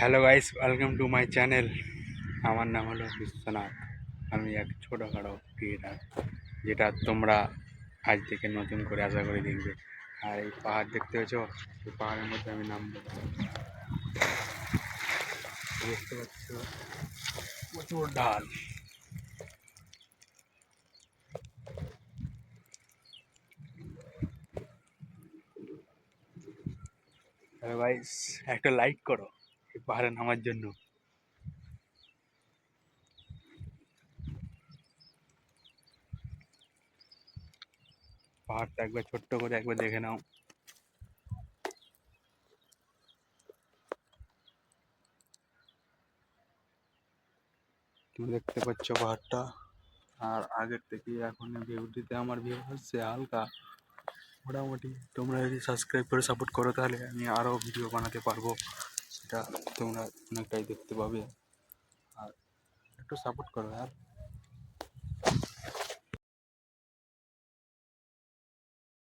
Hello guys, welcome to my channel. আমার নাম হলো বিশ্বনাথ। আমি এক ছোটোখাটো ক্রিয়েটার, যেটা তোমরা আজ থেকে নতুন করে আশা করি দেখবে। আর এই পাহাড় দেখতে পেয়েছ, এই পাহাড়ের মধ্যে আমি নামবো। দেখতে পাচ্ছ প্রচুর ঢাল। হ্যালো গাইস, একটা লাইক করো এই পাহাড়ে নামার জন্য। পাহাড়টা একবার ছোট্ট করে একবার দেখে নাও। তুমি দেখতে পাচ্ছ পাহাড়টা। আর আগের থেকে এখন ভিউটিতে আমার ভিউ হচ্ছে হালকা মোটামুটি। তোমরা যদি সাবস্ক্রাইব করে সাপোর্ট করো তাহলে আমি আরও ভিডিও বানাতে পারবো, সেটা তোমরা অনেকটাই দেখতে পাবে। আর একটু সাপোর্ট করো यार।